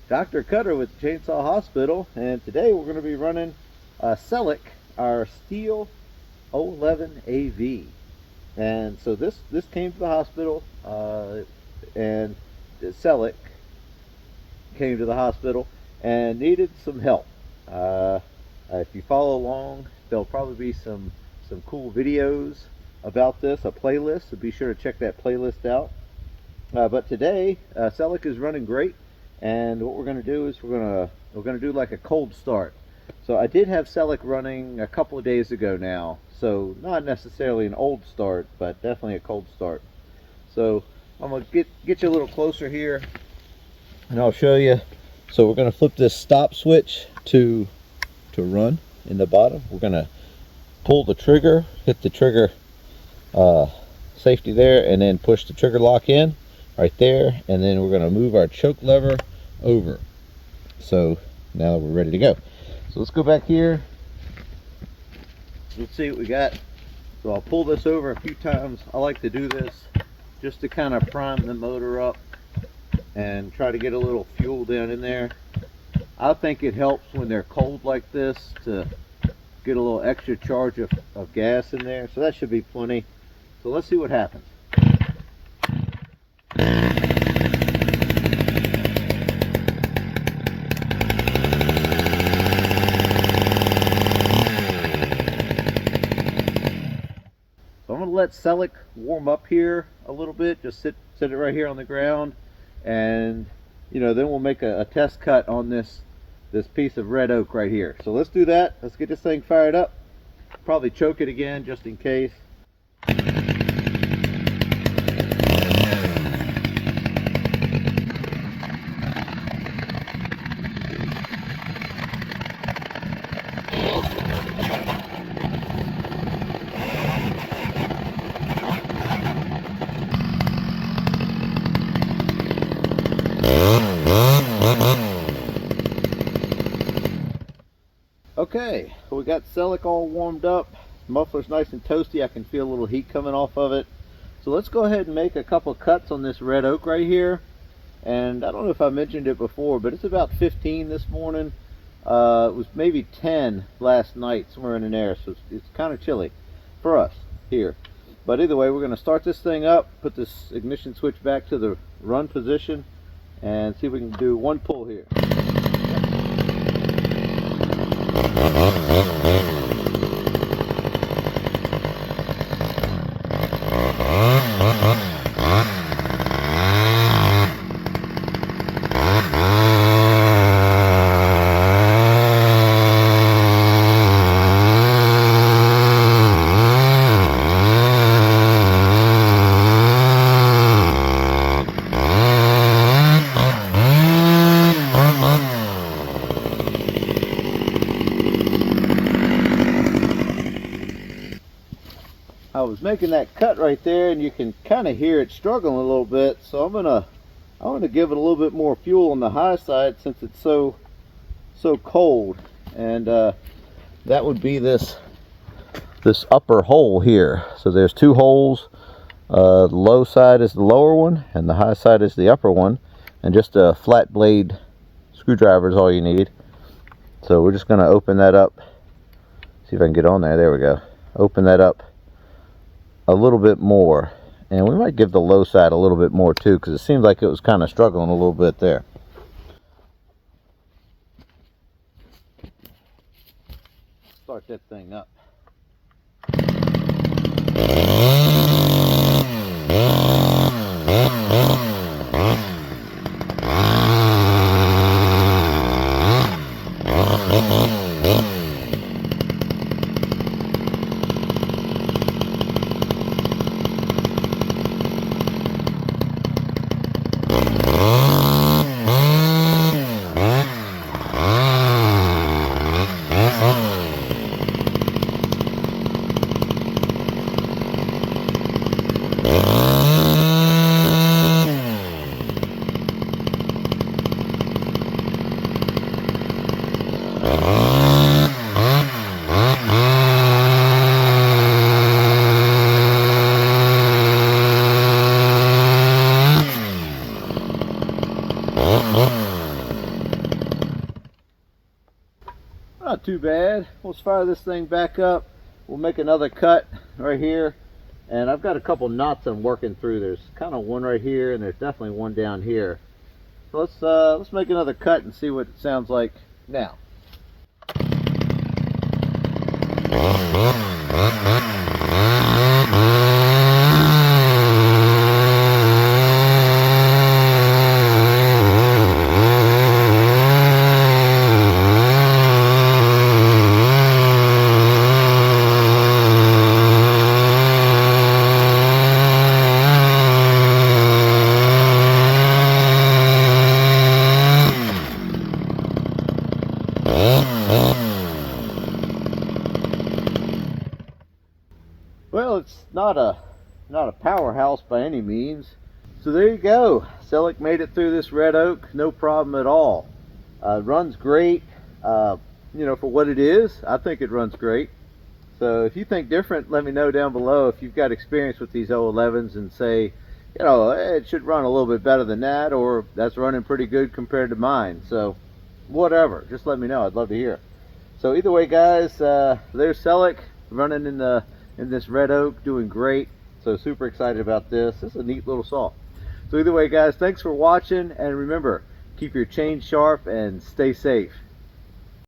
Dr. Cutter with Chainsaw Hospital, and today we're going to be running Sellick, our Stihl 011AV. And so this came to the hospital, and Sellick came to the hospital and needed some help. If you follow along, there'll probably be some cool videos about this, a playlist, so be sure to check that playlist out. But today, Sellick is running great. And what we're going to do is we're going to do like a cold start. So I did have Sellick running a couple of days ago now, so not necessarily an old start, but definitely a cold start. So I'm going to get you a little closer here, and I'll show you. So we're going to flip this stop switch to run in the bottom. We're going to pull the trigger, hit the trigger safety there, and then push the trigger lock in right there, and then we're going to move our choke lever over. So now we're ready to go. So let's go back here. Let's see what we got. So I'll pull this over a few times. I like to do this just to kind of prime the motor up and try to get a little fuel down in there. I think it helps when they're cold like this to get a little extra charge of gas in there. So that should be plenty. So let's see what happens. So I'm going to let Sellick warm up here a little bit. Just sit it right here on the ground, and then we'll make a test cut on this piece of red oak right here. So let's do that. Let's get this thing fired up. Probably choke it again just in case. Okay, so we got Sellick all warmed up. Muffler's nice and toasty. I can feel a little heat coming off of it. So let's go ahead and make a couple cuts on this red oak right here. And I don't know if I mentioned it before, but it's about 15 this morning. It was maybe 10 last night, somewhere in there. So it's kind of chilly for us here. But either way, we're going to start this thing up, put this ignition switch back to the run position, and see if we can do one pull here. I was making that cut right there, and you can kind of hear it struggling a little bit, so I'm gonna give it a little bit more fuel on the high side since it's so cold. And that would be this upper hole here. So there's two holes. The low side is the lower one, and the high side is the upper one, and just a flat blade screwdriver is all you need. So we're just going to open that up. See if I can get on there. There we go. Open that up a little bit more, and we might give the low side a little bit more too, because it seems like it was kind of struggling a little bit there. Start that thing up. not too bad. Let's fire this thing back up. We'll make another cut right here. And I've got a couple knots I'm working through. There's kind of one right here, and there's definitely one down here. So let's make another cut and see what it sounds like now. Well, it's not a powerhouse by any means. So there you go. Sellick made it through this red oak, no problem at all. Runs great. You know, for what it is, I think it runs great. So if you think different, let me know down below. If you've got experience with these 011s and say, you know, it should run a little bit better than that, or that's running pretty good compared to mine. So whatever, just let me know. I'd love to hear. So either way, guys, there's Sellick running in this red oak, doing great. So super excited about this. This is a neat little saw. So either way, guys, thanks for watching, and remember, keep your chain sharp and stay safe.